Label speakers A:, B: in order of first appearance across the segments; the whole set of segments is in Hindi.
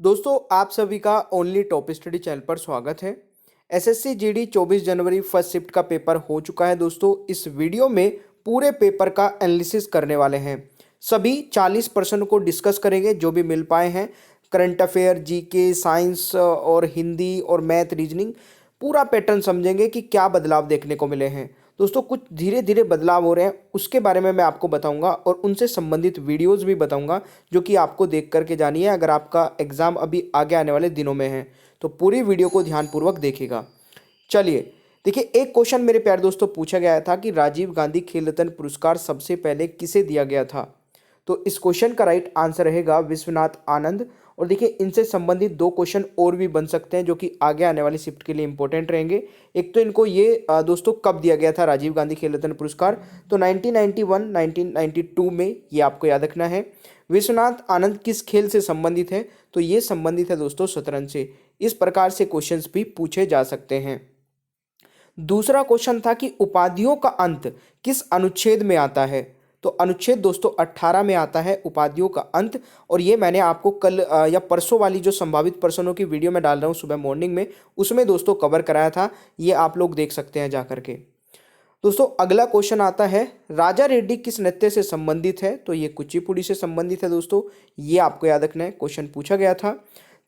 A: दोस्तों आप सभी का ओनली टॉप स्टडी चैनल पर स्वागत है। एसएससी जीडी 24 जनवरी फर्स्ट शिफ्ट का पेपर हो चुका है। दोस्तों इस वीडियो में पूरे पेपर का एनालिसिस करने वाले हैं। सभी 40% को डिस्कस करेंगे जो भी मिल पाए हैं। करंट अफेयर, जीके, साइंस और हिंदी और मैथ, रीजनिंग, पूरा पैटर्न समझेंगे कि क्या बदलाव देखने को मिले हैं। दोस्तों कुछ धीरे धीरे बदलाव हो रहे हैं, उसके बारे में मैं आपको बताऊंगा और उनसे संबंधित वीडियोस भी बताऊंगा जो कि आपको देख करके जानिए अगर आपका एग्ज़ाम अभी आगे आने वाले दिनों में है तो पूरी वीडियो को ध्यानपूर्वक देखिएगा। चलिए देखिए, एक क्वेश्चन मेरे प्यारे दोस्तों पूछा गया था कि राजीव गांधी खेल रत्न पुरस्कार सबसे पहले किसे दिया गया था। तो इस क्वेश्चन का राइट आंसर रहेगा विश्वनाथ आनंद। और देखिए इनसे संबंधित दो क्वेश्चन और भी बन सकते हैं जो कि आगे आने वाली शिफ्ट के लिए इंपॉर्टेंट रहेंगे। एक तो इनको ये दोस्तों कब दिया गया था राजीव गांधी खेल रत्न पुरस्कार, तो 1991 1992 में, ये आपको याद रखना है। विश्वनाथ आनंद किस खेल से संबंधित है, तो ये संबंधित है दोस्तों शतरंज से। इस प्रकार से क्वेश्चंस भी पूछे जा सकते हैं। दूसरा क्वेश्चन था कि उपाधियों का अंत किस अनुच्छेद में आता है। तो अनुच्छेद दोस्तों 18 में आता है उपाधियों का अंत। और ये मैंने आपको कल या परसों वाली जो संभावित प्रश्नों की वीडियो में डाल रहा हूँ सुबह मॉर्निंग में, उसमें दोस्तों कवर कराया था। ये आप लोग देख सकते हैं जा करके। दोस्तों अगला क्वेश्चन आता है राजा रेड्डी किस नृत्य से संबंधित है। तो ये कुचिपुड़ी से संबंधित है दोस्तों, ये आपको याद रखना है, क्वेश्चन पूछा गया था।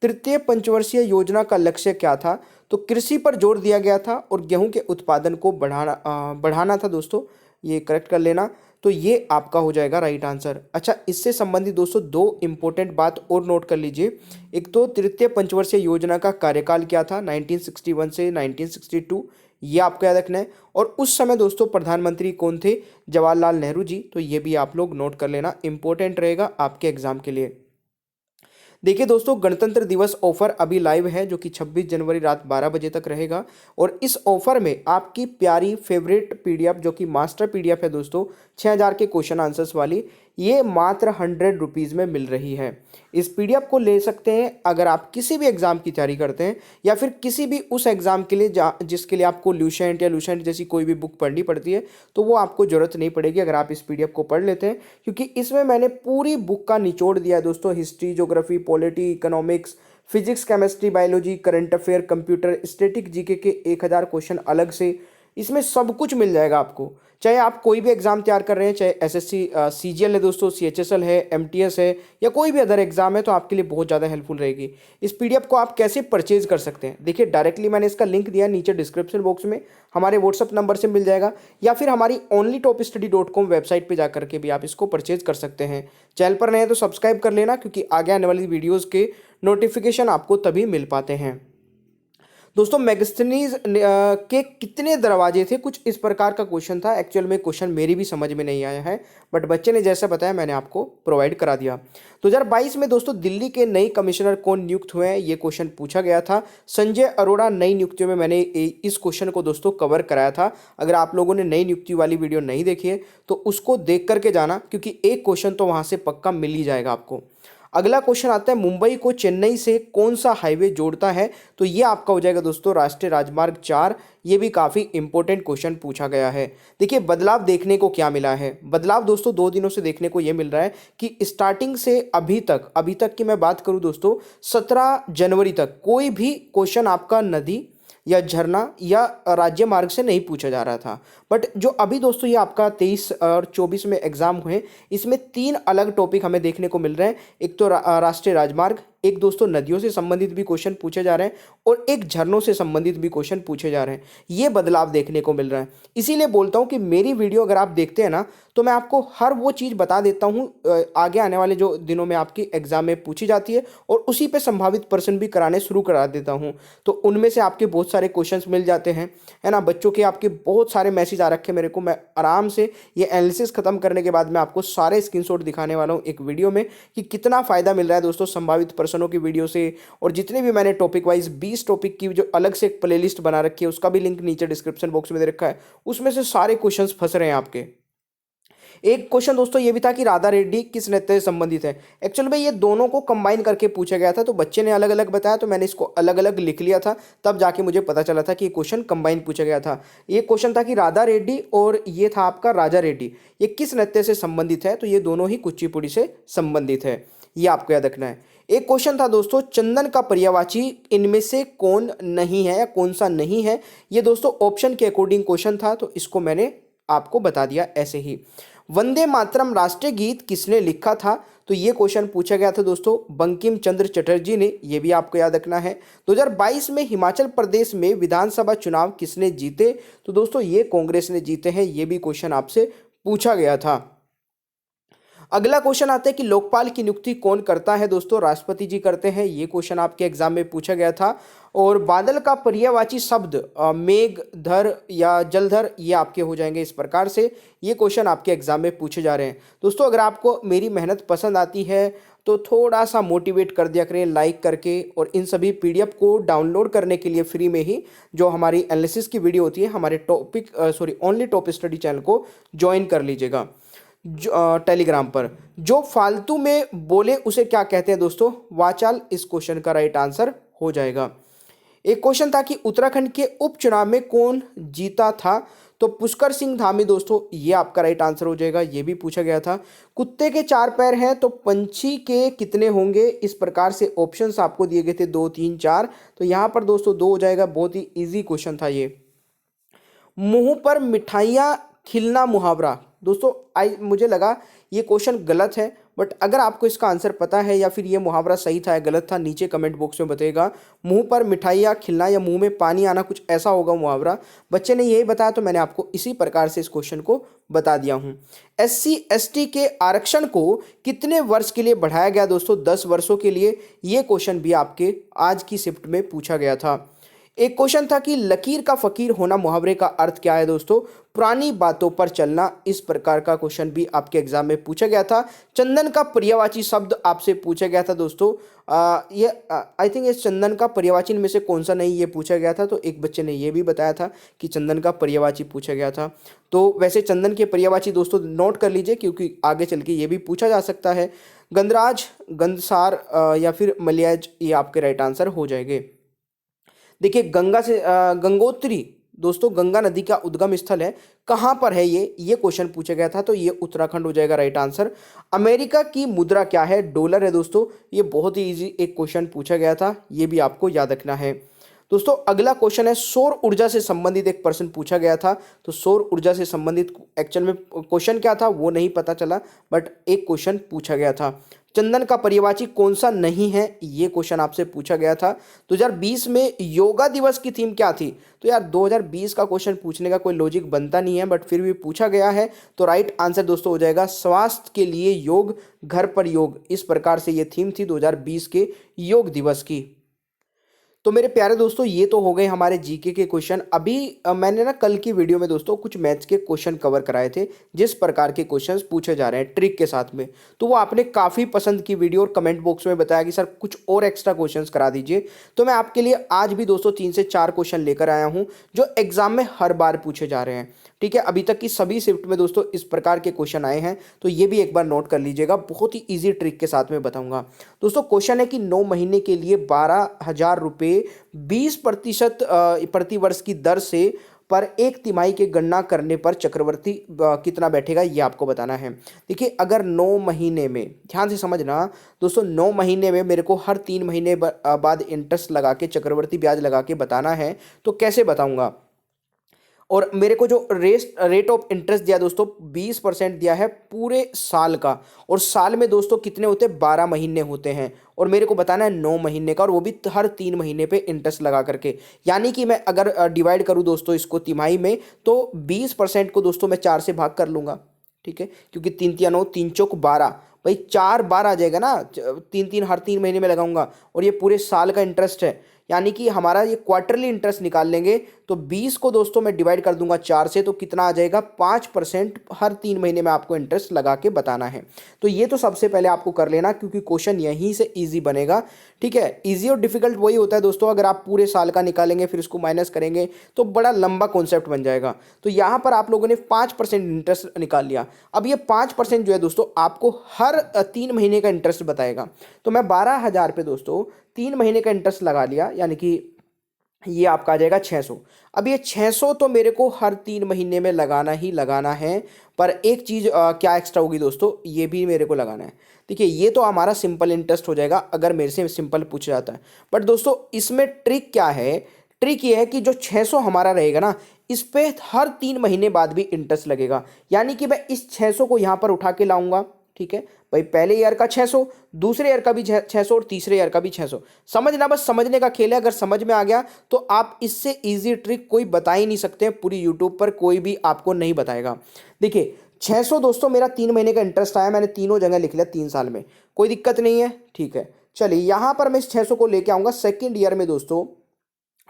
A: तृतीय पंचवर्षीय योजना का लक्ष्य क्या था। तो कृषि पर जोर दिया गया था और गेहूं के उत्पादन को बढ़ाना था दोस्तों, ये करेक्ट कर लेना। तो ये आपका हो जाएगा राइट आंसर। अच्छा, इससे संबंधित दोस्तों दो इंपॉर्टेंट बात और नोट कर लीजिए। एक तो तृतीय पंचवर्षीय योजना का कार्यकाल क्या था, 1961 से 1962, ये आपको याद रखना है। और उस समय दोस्तों प्रधानमंत्री कौन थे, जवाहरलाल नेहरू जी। तो ये भी आप लोग नोट कर लेना, इंपॉर्टेंट रहेगा आपके एग्जाम के लिए। देखिए दोस्तों, गणतंत्र दिवस ऑफर अभी लाइव है जो कि 26 जनवरी रात 12 बजे तक रहेगा। और इस ऑफर में आपकी प्यारी फेवरेट पीडीएफ जो कि मास्टर पीडीएफ है दोस्तों, 6000 के क्वेश्चन आंसर्स वाली, ये मात्र 100 रुपीज़ में मिल रही है। इस पीडीएफ को ले सकते हैं अगर आप किसी भी एग्जाम की तैयारी करते हैं या फिर किसी भी उस एग्जाम के लिए जिसके लिए आपको ल्यूसेंट या लूसेंट जैसी कोई भी बुक पढ़नी पड़ती है, तो वो आपको जरूरत नहीं पड़ेगी अगर आप इस पीडीएफ को पढ़ लेते हैं, क्योंकि इसमें मैंने पूरी बुक का निचोड़ दिया है दोस्तों। History, geography, polity, economics, physics, chemistry, biology, current affair, computer, static, GK के 1000 क्वेश्चन अलग से, इसमें सब कुछ मिल जाएगा आपको। चाहे आप कोई भी एग्जाम तैयार कर रहे हैं, चाहे एसएससी सीजीएल है दोस्तों, सीएचएसएल है, एमटीएस है, या कोई भी अदर एग्जाम है, तो आपके लिए बहुत ज़्यादा हेल्पफुल रहेगी। इस पीडीएफ को आप कैसे परचेज कर सकते हैं, देखिए डायरेक्टली मैंने इसका लिंक दिया नीचे डिस्क्रिप्शन बॉक्स में, हमारे व्हाट्सअप नंबर से मिल जाएगा, या फिर हमारी onlytopstudy.com वेबसाइट पर जाकर के भी आप इसको परचेज कर सकते हैं। चैनल पर नए हैं तो सब्सक्राइब कर लेना, क्योंकि आगे आने वाली वीडियोज़ के नोटिफिकेशन आपको तभी मिल पाते हैं। दोस्तों मैगस्थनीज के कितने दरवाजे थे, कुछ इस प्रकार का क्वेश्चन था। एक्चुअल में क्वेश्चन मेरी भी समझ में नहीं आया है, बट बच्चे ने जैसा बताया मैंने आपको प्रोवाइड करा दिया। 2022 में दोस्तों दिल्ली के नए कमिश्नर कौन नियुक्त हुए हैं, ये क्वेश्चन पूछा गया था। संजय अरोड़ा नई नियुक्तियों में, मैंने इस क्वेश्चन को दोस्तों कवर कराया था। अगर आप लोगों ने नई नियुक्ति वाली वीडियो नहीं देखी है तो उसको देख करके जाना, क्योंकि एक क्वेश्चन तो वहाँ से पक्का मिल ही जाएगा आपको। अगला क्वेश्चन आता है मुंबई को चेन्नई से कौन सा हाईवे जोड़ता है। तो ये आपका हो जाएगा दोस्तों राष्ट्रीय राजमार्ग 4। ये भी काफ़ी इंपॉर्टेंट क्वेश्चन पूछा गया है। देखिए बदलाव देखने को क्या मिला है, बदलाव दोस्तों 2 दिनों से देखने को ये मिल रहा है कि स्टार्टिंग से अभी तक की मैं बात करूँ दोस्तों, 17 जनवरी तक कोई भी क्वेश्चन आपका नदी या झरना या राज्य मार्ग से नहीं पूछा जा रहा था। बट जो अभी दोस्तों ये आपका 23 और 24 में एग्जाम हुए, इसमें 3 अलग टॉपिक हमें देखने को मिल रहे हैं। एक तो राष्ट्रीय राजमार्ग, एक दोस्तों नदियों से संबंधित भी क्वेश्चन पूछे जा रहे हैं, और एक झरनों से संबंधित भी क्वेश्चन पूछे जा रहे हैं। ये बदलाव देखने को मिल रहा है। इसीलिए बोलता हूँ कि मेरी वीडियो अगर आप देखते हैं ना, तो मैं आपको हर वो चीज़ बता देता हूँ आगे आने वाले जो दिनों में आपकी एग्जाम में पूछी जाती है, और उसी पे संभावित प्रश्न भी कराने शुरू करा देता हूँ। तो उनमें से आपके बहुत सारे क्वेश्चंस मिल जाते हैं, है ना। बच्चों के आपके बहुत सारे मैसेज आ रखे मेरे को, मैं आराम से ये एनालिसिस खत्म करने के बाद मैं आपको सारे स्क्रीनशॉट दिखाने वाला हूँ एक वीडियो में, कि कितना फ़ायदा मिल रहा है दोस्तों संभावित प्रश्नों की वीडियो से। और जितने भी मैंने टॉपिक वाइज 20 टॉपिक की जो अलग से एक प्लेलिस्ट बना रखी है, उसका भी लिंक नीचे डिस्क्रिप्शन बॉक्स में दे रखा है, उसमें से सारे क्वेश्चंस फंस रहे हैं आपके। एक क्वेश्चन दोस्तों ये भी था कि राधा रेड्डी किस नृत्य से संबंधित है। एक्चुअल में ये दोनों को कंबाइन करके पूछा गया था, तो बच्चे ने अलग अलग बताया, तो मैंने इसको अलग अलग लिख लिया था, तब जाके मुझे पता चला था कि ये क्वेश्चन कंबाइन पूछा गया था। ये क्वेश्चन था कि राधा रेड्डी और ये था आपका राजा रेड्डी, ये किस नृत्य से संबंधित है। तो ये दोनों ही कुचिपुड़ी से संबंधित है। ये आपको याद रखना है। एक क्वेश्चन था दोस्तों, चंदन का पर्यायवाची इनमें से कौन नहीं है या कौन सा नहीं है। ये दोस्तों ऑप्शन के अकॉर्डिंग क्वेश्चन था, तो इसको मैंने आपको बता दिया ऐसे ही। वंदे मातरम राष्ट्रीय गीत किसने लिखा था, तो ये क्वेश्चन पूछा गया था दोस्तों बंकिम चंद्र चटर्जी ने, ये भी आपको याद रखना है। 2022 में हिमाचल प्रदेश में विधानसभा चुनाव किसने जीते, तो दोस्तों ये कांग्रेस ने जीते हैं, ये भी क्वेश्चन आपसे पूछा गया था। अगला क्वेश्चन आता है कि लोकपाल की नियुक्ति कौन करता है, दोस्तों राष्ट्रपति जी करते हैं, ये क्वेश्चन आपके एग्जाम में पूछा गया था। और बादल का पर्यायवाची शब्द मेघधर या जलधर, ये आपके हो जाएंगे इस प्रकार से, ये क्वेश्चन आपके एग्जाम में पूछे जा रहे हैं। दोस्तों अगर आपको मेरी मेहनत पसंद आती है तो थोड़ा सा मोटिवेट कर दिया करें लाइक करके, और इन सभी पीडीएफ को डाउनलोड करने के लिए फ्री में ही जो हमारी एनालिसिस की वीडियो होती है हमारे ओनली टॉप स्टडी चैनल को ज्वाइन कर लीजिएगा टेलीग्राम पर। जो फालतू में बोले उसे क्या कहते हैं दोस्तों, वाचाल इस क्वेश्चन का राइट आंसर हो जाएगा। एक क्वेश्चन था कि उत्तराखंड के उपचुनाव में कौन जीता था, तो पुष्कर सिंह धामी, दोस्तों ये आपका राइट आंसर हो जाएगा, ये भी पूछा गया था। कुत्ते के 4 पैर हैं तो पंछी के कितने होंगे, इस प्रकार से ऑप्शंस आपको दिए गए थे 2 3 4, तो यहाँ पर दोस्तों 2 हो जाएगा, बहुत ही इजी क्वेश्चन था ये। मुंह पर मिठाइयाँ खिलना मुहावरा, दोस्तों मुझे लगा ये क्वेश्चन गलत है, बट अगर आपको इसका आंसर पता है या फिर ये मुहावरा सही था या गलत था, नीचे कमेंट बॉक्स में बताइएगा। मुंह पर मिठाइयाँ खिलना या मुंह में पानी आना, कुछ ऐसा होगा मुहावरा। बच्चे ने यही बताया तो मैंने आपको इसी प्रकार से इस क्वेश्चन को बता दिया हूँ। SC ST के आरक्षण को कितने वर्ष के लिए बढ़ाया गया, दोस्तों 10 वर्षों के लिए, ये क्वेश्चन भी आपके आज की शिफ्ट में पूछा गया था। एक क्वेश्चन था कि लकीर का फकीर होना मुहावरे का अर्थ क्या है, दोस्तों पुरानी बातों पर चलना, इस प्रकार का क्वेश्चन भी आपके एग्जाम में पूछा गया था। चंदन का पर्यायवाची शब्द आपसे पूछा गया था दोस्तों, ये आई थिंक इस चंदन का पर्यायवाची में से कौन सा नहीं, ये पूछा गया था। तो एक बच्चे ने ये भी बताया था कि चंदन का पर्यायवाची पूछा गया था। तो वैसे चंदन के पर्यायवाची दोस्तों नोट कर लीजिए, क्योंकि आगे चल के ये भी पूछा जा सकता है। गंधराज, गंधसार या फिर मलयाज, ये आपके राइट आंसर हो जाएंगे। देखिए गंगा से गंगोत्री, दोस्तों गंगा नदी का उद्गम स्थल है, कहाँ पर है ये क्वेश्चन पूछा गया था, तो ये उत्तराखंड हो जाएगा राइट आंसर। अमेरिका की मुद्रा क्या है, डॉलर है दोस्तों, ये बहुत ही इजी एक क्वेश्चन पूछा गया था, ये भी आपको याद रखना है। दोस्तों अगला क्वेश्चन है सौर ऊर्जा से संबंधित एक प्रश्न पूछा गया था, तो सौर ऊर्जा से संबंधित एक्चुअल में क्वेश्चन क्या था वो नहीं पता चला, बट एक क्वेश्चन पूछा गया था। चंदन का पर्यायवाची कौन सा नहीं है, ये क्वेश्चन आपसे पूछा गया था। 2020 में योगा दिवस की थीम क्या थी, तो यार 2020 का क्वेश्चन पूछने का कोई लॉजिक बनता नहीं है, बट फिर भी पूछा गया है, तो राइट आंसर दोस्तों हो जाएगा स्वास्थ्य के लिए योग, घर पर योग, इस प्रकार से ये थीम थी 2020 के योग दिवस की। तो मेरे प्यारे दोस्तों ये तो हो गए हमारे जीके के क्वेश्चन। अभी मैंने ना कल की वीडियो में दोस्तों कुछ मैथ्स के क्वेश्चन कवर कराए थे, जिस प्रकार के क्वेश्चंस पूछे जा रहे हैं ट्रिक के साथ में, तो वो आपने काफ़ी पसंद की वीडियो और कमेंट बॉक्स में बताया कि सर कुछ और एक्स्ट्रा क्वेश्चंस करा दीजिए। तो मैं आपके लिए आज भी दोस्तों 3 से 4 क्वेश्चन लेकर आया हूँ जो एग्जाम में हर बार पूछे जा रहे हैं। ठीक है, अभी तक की सभी शिफ्ट में दोस्तों इस प्रकार के क्वेश्चन आए हैं, तो ये भी एक बार नोट कर लीजिएगा, बहुत ही ईजी ट्रिक के साथ में बताऊंगा। दोस्तों क्वेश्चन है कि 9 महीने के लिए 12,000 रुपये 20% प्रति वर्ष की दर से पर एक तिमाही की गणना करने पर चक्रवर्ती कितना बैठेगा, ये आपको बताना है। देखिए अगर 9 महीने में, ध्यान से समझना दोस्तों, 9 महीने में मेरे को हर 3 महीने बाद इंटरेस्ट लगा के चक्रवर्ती ब्याज लगा के बताना है, तो कैसे बताऊंगा। और मेरे को जो रेट ऑफ इंटरेस्ट दिया दोस्तों 20% दिया है पूरे साल का, और साल में दोस्तों कितने होते हैं, 12 महीने होते हैं, और मेरे को बताना है 9 महीने का, और वो भी हर 3 महीने पे इंटरेस्ट लगा करके। यानी कि मैं अगर डिवाइड करूँ दोस्तों इसको तिमाही में, तो 20% को दोस्तों मैं 4 से भाग कर लूँगा। ठीक है, क्योंकि 3 3 9, 3 चौक 12, भाई 4 बार आ जाएगा ना, 3 3 हर 3 महीने में लगाऊंगा, और ये पूरे साल का इंटरेस्ट है, यानी कि हमारा ये क्वार्टरली इंटरेस्ट निकाल लेंगे, तो 20 को दोस्तों मैं डिवाइड कर दूंगा 4 से, तो कितना आ जाएगा 5% हर 3 महीने में आपको इंटरेस्ट लगा के बताना है। तो ये तो सबसे पहले आपको कर लेना, क्योंकि क्वेश्चन यहीं से इजी बनेगा। ठीक है, इजी और डिफिकल्ट वही होता है दोस्तों, अगर आप पूरे साल का निकालेंगे फिर इसको माइनस करेंगे तो बड़ा लंबा कॉन्सेप्ट बन जाएगा। तो यहाँ पर आप लोगों ने 5% इंटरेस्ट निकाल लिया। अब ये 5% जो है दोस्तों आपको हर 3 महीने का इंटरेस्ट बताएगा। तो मैं 12,000 पे दोस्तों 3 महीने का इंटरेस्ट लगा लिया, यानी कि ये आपका आ जाएगा 600। अब ये 600 तो मेरे को हर 3 महीने में लगाना ही लगाना है। पर एक चीज़ क्या एक्स्ट्रा होगी दोस्तों, ये भी मेरे को लगाना है। देखिए ये तो हमारा सिंपल इंटरेस्ट हो जाएगा अगर मेरे से सिंपल पूछा जाता है। बट दोस्तों इसमें ट्रिक क्या है, ट्रिक ये है कि जो 600 हमारा रहेगा ना, इस पे हर 3 महीने बाद भी इंटरेस्ट लगेगा। यानी कि मैं इस 600 को यहाँ पर उठा के लाऊंगा, ठीक है भाई, पहले ईयर का 600, दूसरे ईयर का भी 600 और तीसरे ईयर का भी 600। समझना, बस समझने का खेल है। अगर समझ में आ गया तो आप इससे इजी ट्रिक कोई बता ही नहीं सकते हैं, पूरी यूट्यूब पर कोई भी आपको नहीं बताएगा। देखिए 600 दोस्तों मेरा 3 महीने का इंटरेस्ट आया, मैंने तीनों जगह लिख लिया 3 साल में, कोई दिक्कत नहीं है, ठीक है। चलिए यहाँ पर मैं इस 600 को लेके आऊंगा सेकेंड ईयर में दोस्तों,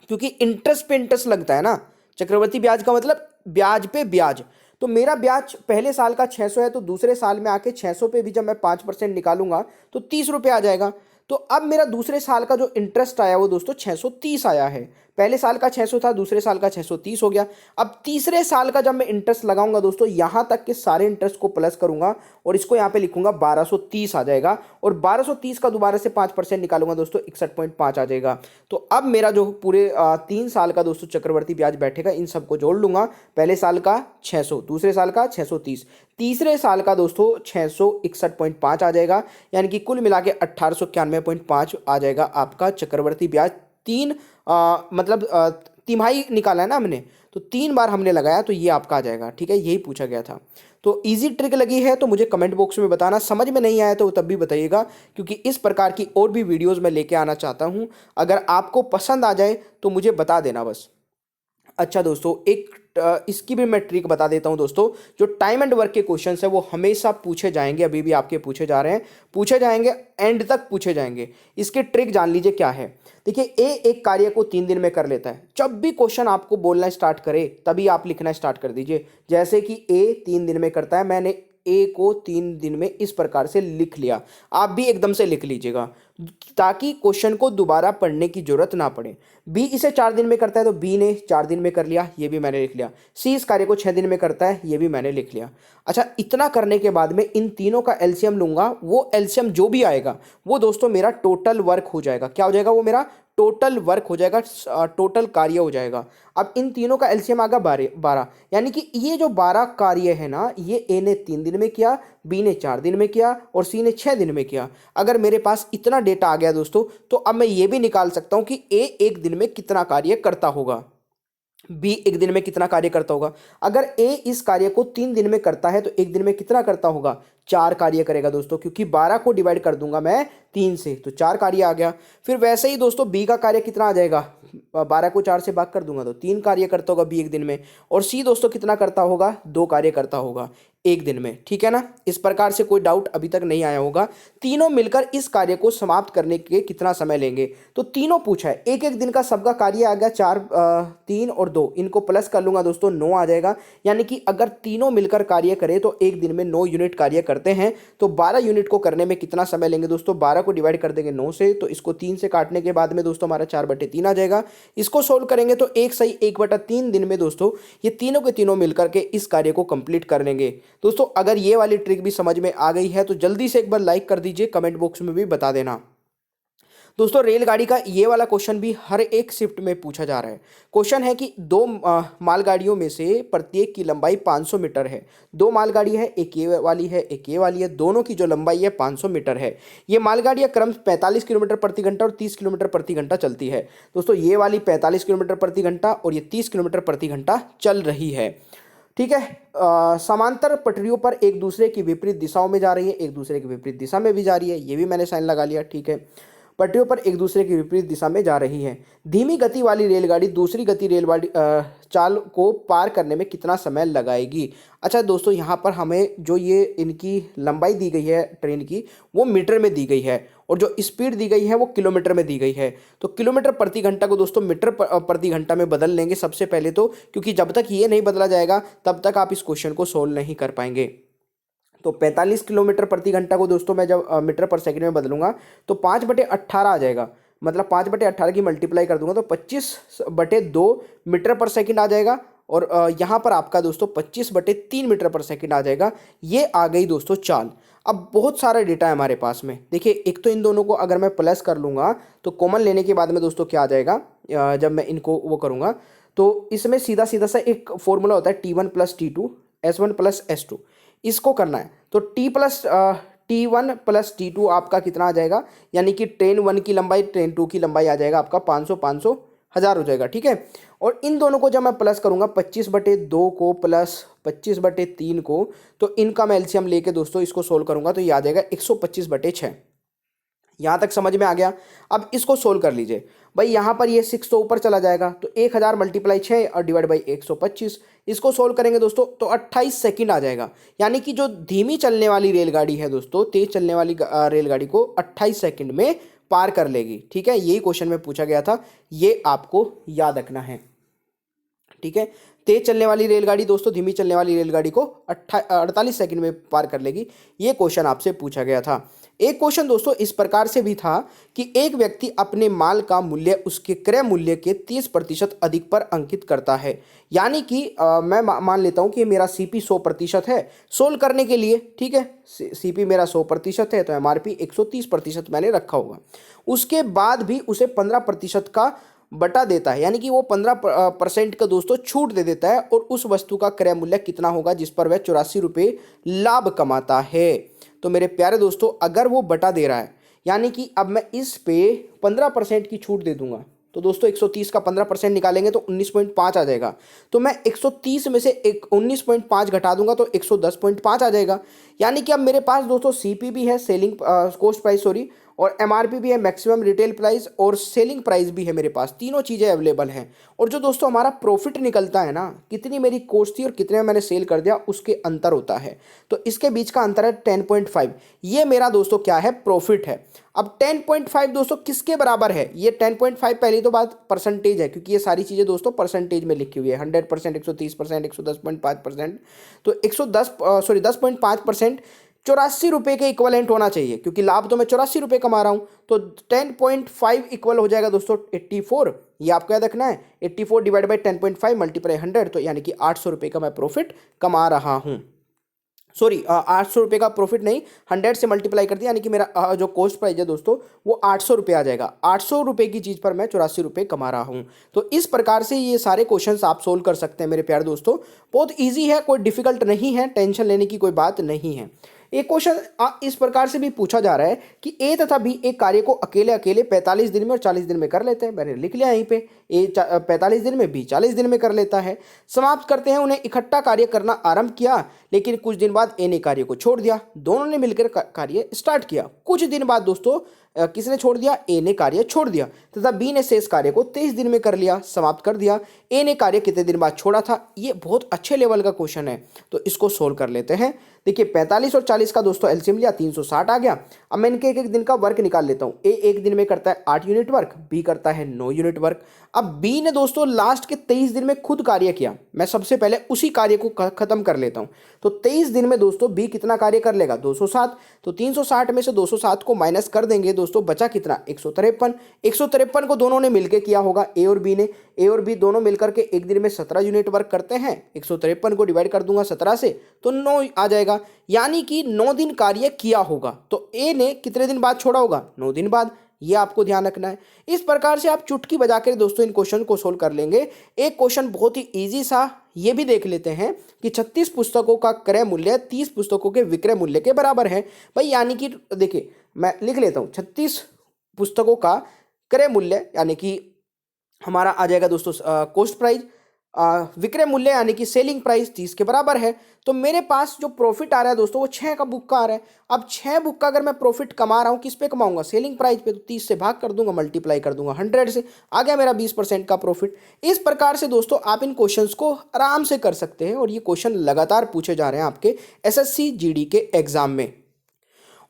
A: क्योंकि इंटरेस्ट पे इंटरेस्ट लगता है ना, चक्रवर्ती ब्याज का मतलब ब्याज पे ब्याज। तो मेरा ब्याज पहले साल का 600 है, तो दूसरे साल में आके 600 पे भी जब मैं 5% निकालूंगा तो 30 रुपये आ जाएगा। तो अब मेरा दूसरे साल का जो इंटरेस्ट आया वो दोस्तों 630 आया है। पहले साल का 600 था, दूसरे साल का 630 हो गया। अब तीसरे साल का जब मैं इंटरेस्ट लगाऊंगा दोस्तों, यहां तक के सारे इंटरेस्ट को प्लस करूंगा और इसको यहां पे लिखूंगा 1230 आ जाएगा। और 1230 का दोबारा से 5% निकालूंगा दोस्तों, 61.5 आ जाएगा। तो अब मेरा जो पूरे 3 साल का दोस्तों चक्रवर्ती ब्याज बैठेगा, इन सबको जोड़ लूंगा। पहले साल का 600, दूसरे साल का 630, तीसरे साल का दोस्तों 661.5 आ जाएगा। यानी कि कुल मिला के 1891.5 आ जाएगा आपका चक्रवर्ती ब्याज। मतलब तिमाही निकाला है ना हमने, तो 3 बार हमने लगाया, तो ये आपका आ जाएगा, ठीक है। यही पूछा गया था। तो इजी ट्रिक लगी है तो मुझे कमेंट बॉक्स में बताना, समझ में नहीं आया तो तब भी बताइएगा, क्योंकि इस प्रकार की और भी वीडियोस मैं लेके आना चाहता हूं। अगर आपको पसंद आ जाए तो मुझे बता देना बस। अच्छा दोस्तों, एक इसकी भी मैं ट्रिक बता देता हूं दोस्तों। जो टाइम एंड वर्क के क्वेश्चंस है वो हमेशा पूछे जाएंगे, अभी भी आपके पूछे जा रहे हैं, पूछे जाएंगे, एंड तक पूछे जाएंगे। इसके ट्रिक जान लीजिए क्या है। देखिए ए एक कार्य को 3 दिन में कर लेता है। जब भी क्वेश्चन आपको बोलना स्टार्ट करे तभी आप लिखना स्टार्ट कर दीजिए। जैसे कि ए 3 दिन में करता है, मैंने ए को 3 दिन में इस प्रकार से लिख लिया। आप भी एकदम से लिख लीजिएगा ताकि क्वेश्चन को दोबारा पढ़ने की जरूरत ना पड़े। बी इसे 4 दिन में करता है, तो बी ने 4 दिन में कर लिया, ये भी मैंने लिख लिया। सी इस कार्य को 6 दिन में करता है, ये भी मैंने लिख लिया। अच्छा, इतना करने के बाद में इन तीनों का एलसीएम लूंगा। वो एलसीएम जो भी आएगा वो दोस्तों मेरा टोटल वर्क हो जाएगा। क्या हो जाएगा? वो मेरा टोटल वर्क हो जाएगा, टोटल कार्य हो जाएगा। अब इन तीनों का एलसीएम आगा 12, यानी कि ये जो 12 कार्य है ना, ये ए ने 3 दिन में किया, बी ने 4 दिन में किया और सी ने 6 दिन में किया। अगर मेरे पास इतना डेटा आ गया दोस्तों, तो अब मैं ये भी निकाल सकता हूं कि ए एक दिन में कितना कार्य करता होगा, बी एक दिन में कितना कार्य करता होगा। अगर ए इस कार्य को 3 दिन में करता है तो एक दिन में कितना करता होगा? 4 कार्य करेगा दोस्तों, क्योंकि 12 को डिवाइड कर दूंगा मैं 3 से, तो 4 कार्य आ गया। फिर वैसे ही दोस्तों बी का कार्य कितना आ जाएगा? 12 को 4 से भाग कर दूंगा तो 3 कार्य करता होगा बी एक दिन में। और सी दोस्तों कितना करता होगा? 2 कार्य करता होगा एक दिन में, ठीक है ना। इस प्रकार से कोई डाउट अभी तक नहीं आया होगा। तीनों मिलकर इस कार्य को समाप्त करने के कितना समय लेंगे, तो तीनों पूछा है। एक एक दिन का सबका कार्य आ गया 4, 3 और 2, इनको प्लस कर लूंगा दोस्तों, 9 आ जाएगा। यानी कि अगर तीनों मिलकर कार्य करें तो एक दिन में 9 यूनिट कार्य करते हैं। तो 12 यूनिट को करने में कितना समय लेंगे दोस्तों? 12 को डिवाइड कर देंगे 9 से, तो इसको 3 से काटने के बाद में दोस्तों हमारा 4/3 आ जाएगा। इसको सोल्व करेंगे तो 1 सही 1/3 दिन में दोस्तों ये तीनों के तीनों मिलकर के इस कार्य को कंप्लीट कर लेंगे। दोस्तों अगर ये वाली ट्रिक भी समझ में आ गई है तो जल्दी से एक बार लाइक कर दीजिए, कमेंट बॉक्स में भी बता देना। दोस्तों रेलगाड़ी का ये वाला क्वेश्चन भी हर एक शिफ्ट में पूछा जा रहा है। क्वेश्चन है कि 2 मालगाड़ियों में से प्रत्येक की लंबाई 500 मीटर है। 2 मालगाड़ी है, एक ये वाली है, एक ये वाली है, दोनों की जो लंबाई है 500 मीटर है। ये मालगाड़ियाँ क्रम 45 किलोमीटर प्रति घंटा और 30 किलोमीटर प्रति घंटा चलती है। दोस्तों ये वाली 45 किलोमीटर प्रति घंटा और ये 30 किलोमीटर प्रति घंटा चल रही है, ठीक है। समांतर पटरियों पर एक दूसरे की विपरीत दिशाओं में जा रही है, एक दूसरे की विपरीत दिशा में भी जा रही है, ये भी मैंने साइन लगा लिया, ठीक है। पटरियों पर एक दूसरे की विपरीत दिशा में जा रही है। धीमी गति वाली रेलगाड़ी दूसरी गति रेलगाड़ी चाल को पार करने में कितना समय लगाएगी? अच्छा दोस्तों, यहाँ पर हमें जो ये इनकी लंबाई दी गई है ट्रेन की, वो मीटर में दी गई है और जो स्पीड दी गई है वो किलोमीटर में दी गई है। तो किलोमीटर प्रति घंटा को दोस्तों मीटर प्रति घंटा में बदल लेंगे सबसे पहले तो, क्योंकि जब तक ये नहीं बदला जाएगा तब तक आप इस क्वेश्चन को सोल्व नहीं कर पाएंगे। तो 45 किलोमीटर प्रति घंटा को दोस्तों मैं जब मीटर पर सेकंड में बदलूंगा तो 5/18 आ जाएगा। मतलब 5/18 की मल्टीप्लाई कर दूंगा तो 25/2 मीटर पर सेकंड आ जाएगा। और यहाँ पर आपका दोस्तों 25/3 मीटर पर सेकंड आ जाएगा। ये आ गई दोस्तों चाल। अब बहुत सारा डेटा है हमारे पास में। देखिए एक तो इन दोनों को अगर मैं प्लस कर लूँगा तो कॉमन लेने के बाद में दोस्तों क्या आ जाएगा? जब मैं इनको वो करूँगा तो इसमें सीधा सीधा सा एक फॉर्मूला होता है T1 plus T2 S1 plus S2, इसको करना है। तो T1 प्लस T2 आपका कितना आ जाएगा, यानी कि ट्रेन 1 की लंबाई ट्रेन 2 की लंबाई आ जाएगा आपका 500 500 1000 हो जाएगा, ठीक है। और इन दोनों को जब मैं प्लस करूंगा 25/2 को प्लस 25/3 को, तो इनका मैं एलसीएम लेके दोस्तों इसको सोल्व करूंगा तो ये आ जाएगा 125/6। यहाँ तक समझ में आ गया। अब इसको सोल्व कर लीजिए भाई, यहाँ पर ये 6 तो ऊपर चला जाएगा, तो 1000 × 6 और डिवाइड बाई 125, इसको सोल्व करेंगे दोस्तों तो 28 सेकंड आ जाएगा। यानी कि जो धीमी चलने वाली रेलगाड़ी है दोस्तों, तेज चलने वाली रेलगाड़ी को 28 सेकंड में पार कर लेगी, ठीक है। यही क्वेश्चन में पूछा गया था, ये आपको याद रखना है, ठीक है। तेज चलने वाली रेलगाड़ी दोस्तों धीमी चलने वाली रेलगाड़ी को 48 सेकंड में पार कर लेगी, ये क्वेश्चन आपसे पूछा गया था। एक क्वेश्चन दोस्तों इस प्रकार से भी था कि एक व्यक्ति अपने माल का मूल्य उसके क्रय मूल्य के 30% अधिक पर अंकित करता है। यानी कि मैं मान लेता हूं कि मेरा सीपी 100% है सोल्व करने के लिए, ठीक है। सीपी मेरा 100% है तो एमआरपी 130% मैंने रखा होगा। उसके बाद भी उसे 15% का बटा देता है, यानी कि वो 15% का दोस्तों छूट दे देता है, और उस वस्तु का क्रय मूल्य कितना होगा जिस पर वह 84 रुपये लाभ कमाता है। तो मेरे प्यारे दोस्तों अगर वो बटा दे रहा है, यानी कि अब मैं इस पे 15% की छूट दे दूंगा, तो दोस्तों 130 का 15% निकालेंगे तो 19.5 आ जाएगा। तो मैं 130 में से 19.5 घटा दूंगा तो 110.5 आ जाएगा। यानी कि अब मेरे पास दोस्तों सीपी भी है, सेलिंग कॉस्ट प्राइस सॉरी, और एमआरपी भी है, मैक्सिमम रिटेल प्राइस, और सेलिंग प्राइस भी है, मेरे पास तीनों चीज़ें अवेलेबल हैं। और जो दोस्तों हमारा प्रॉफिट निकलता है ना, कितनी मेरी कॉस्ट थी और कितने में मैंने सेल कर दिया, उसके अंतर होता है। तो इसके बीच का अंतर है 10.5, ये मेरा दोस्तों क्या है, प्रॉफिट है। अब 10.5 दोस्तों किसके बराबर है, ये 10.5 पहली तो बात परसेंटेज है, क्योंकि ये सारी चीज़ें दोस्तों परसेंटेज में लिखी हुई है, 100%, 130%, 110.5%, तो 10.5% 84 रुपये के इक्वलेंट होना चाहिए, क्योंकि लाभ तो मैं 84 रुपये कमा रहा हूँ। तो 10.5 इक्वल हो जाएगा दोस्तों 84, ये आपको याद रखना है। 84 डिवाइड बाई 10.5 मल्टीप्लाई 100, तो यानी कि 800 रुपये का मैं प्रॉफिट कमा रहा हूँ। सॉरी 800 रुपये का प्रॉफिट नहीं, 100 से मल्टीप्लाई कर दिया, यानी कि मेरा जो कॉस्ट प्राइस है दोस्तों वो 800 रुपये आ जाएगा। 800 रुपये की चीज़ पर मैं 84 रुपये कमा रहा हूँ। तो इस प्रकार से ये सारे क्वेश्चंस आप सोल्व कर सकते हैं मेरे प्यारे दोस्तों, बहुत ईजी है, कोई डिफिकल्ट नहीं है, टेंशन लेने की कोई बात नहीं है। एक क्वेश्चन इस प्रकार से भी पूछा जा रहा है कि ए तथा बी एक कार्य को अकेले अकेले 45 दिन में और 40 दिन में कर लेते हैं। मैंने लिख लिया यहीं पे, ए 45 दिन में, बी 40 दिन में कर लेता है। समाप्त करते हैं, उन्हें इकट्ठा कार्य करना आरंभ किया, लेकिन कुछ दिन बाद ए ने कार्य को छोड़ दिया, दोनों ने मिलकर कार्य स्टार्ट किया। कुछ दिन बाद दोस्तों किसने छोड़ दिया, ए ने कार्य छोड़ दिया, तथा बी ने शेष कार्य को 23 दिन में कर लिया, समाप्त कर दिया। ए ने कार्य कितने दिन बाद छोड़ा था, ये बहुत अच्छे लेवल का क्वेश्चन है, तो इसको सोल्व कर लेते हैं। देखिए 45 और 40 का दोस्तों एलसीएम लिया, 360 आ गया। अब मैं इनके एक एक दिन का वर्क निकाल लेता हूँ। ए एक दिन में करता है 8 यूनिट वर्क, बी करता है 9 यूनिट वर्क। अब बी ने दोस्तों लास्ट के 23 दिन में खुद कार्य किया, मैं सबसे पहले उसी कार्य को खत्म कर लेता हूँ। तो 23 दिन में दोस्तों बी कितना कार्य कर लेगा, 207। तो 360 में से 207 को माइनस कर देंगे दोस्तों, बचा कितना, 153। 153 को दोनों ने मिलकर किया होगा, ए और बी ने। ए और बी दोनों मिलकर के एक दिन में 17 यूनिट वर्क करते हैं। 153 को डिवाइड कर दूंगा 17 से तो 9 आ जाएगा, यानी कि 9 दिन कार्य किया होगा। तो ए ने कितने दिन बाद छोड़ा होगा, 9 दिन बाद, ये आपको ध्यान रखना है। इस प्रकार से आप चुटकी बजाकर दोस्तों इन क्वेश्चन को सोल्व कर लेंगे। एक क्वेश्चन बहुत ही इजी सा ये भी देख लेते हैं कि 36 पुस्तकों का क्रय मूल्य 30 पुस्तकों के विक्रय मूल्य के बराबर है। भाई यानी कि देखिए मैं लिख लेता हूँ, 36 पुस्तकों का क्रय मूल्य यानी कि हमारा आ जाएगा दोस्तों कॉस्ट प्राइस, विक्रय मूल्य यानी कि सेलिंग प्राइस 30 के बराबर है। तो मेरे पास जो प्रॉफिट आ रहा है दोस्तों वो 6 का बुक का आ रहा है। अब 6 बुक का अगर मैं प्रॉफिट कमा रहा हूँ, किस पे कमाऊंगा, सेलिंग प्राइस पे, तो 30 से भाग कर दूंगा, मल्टीप्लाई कर दूंगा 100 से, आ गया मेरा 20% का प्रॉफिट। इस प्रकार से दोस्तों आप इन क्वेश्चंस को आराम से कर सकते हैं, और ये क्वेश्चन लगातार पूछे जा रहे हैं आपके एसएससी जीडी के एग्जाम में।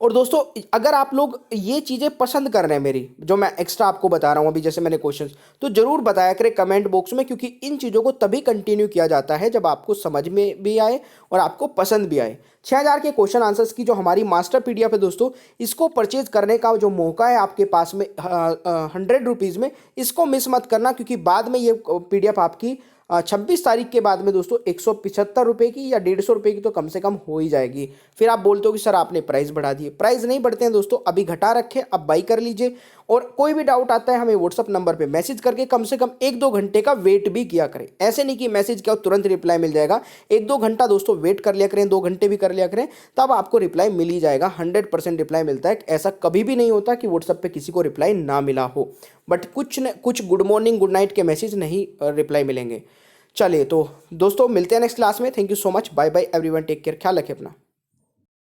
A: और दोस्तों अगर आप लोग ये चीज़ें पसंद कर रहे हैं मेरी, जो मैं एक्स्ट्रा आपको बता रहा हूँ अभी जैसे मैंने क्वेश्चंस, तो जरूर बताया करें कमेंट बॉक्स में, क्योंकि इन चीज़ों को तभी कंटिन्यू किया जाता है जब आपको समझ में भी आए और आपको पसंद भी आए। 6000 के क्वेश्चन आंसर्स की जो हमारी मास्टर पीडीएफ है दोस्तों, इसको परचेज करने का जो मौका है आपके पास में 100 रुपीज़ में, इसको मिस मत करना, क्योंकि बाद में ये पीडीएफ आपकी 26 तारीख के बाद में दोस्तों 175 रुपये की या 150 रुपये की तो कम से कम हो ही जाएगी। फिर आप बोलते हो कि सर आपने प्राइस बढ़ा दिए, प्राइस नहीं बढ़ते हैं दोस्तों, अभी घटा रखे, अब बाई कर लीजिए। और कोई भी डाउट आता है हमें व्हाट्सअप नंबर पे मैसेज करके कम से कम 1-2 घंटे का वेट भी किया करें। ऐसे नहीं कि मैसेज किया और तुरंत रिप्लाई मिल जाएगा, 1-2 घंटा दोस्तों वेट कर लिया करें, 2 घंटे भी कर लिया करें, तब आपको रिप्लाई मिल ही जाएगा। 100% रिप्लाई मिलता है, ऐसा कभी भी नहीं होता कि व्हाट्सअप पे किसी को रिप्लाई ना मिला हो, बट कुछ गुड मॉर्निंग गुड नाइट के मैसेज नहीं रिप्लाई मिलेंगे। चलिए तो दोस्तों मिलते हैं नेक्स्ट क्लास में। Thank you so much, bye bye everyone, take care, ख्याल रखें अपना।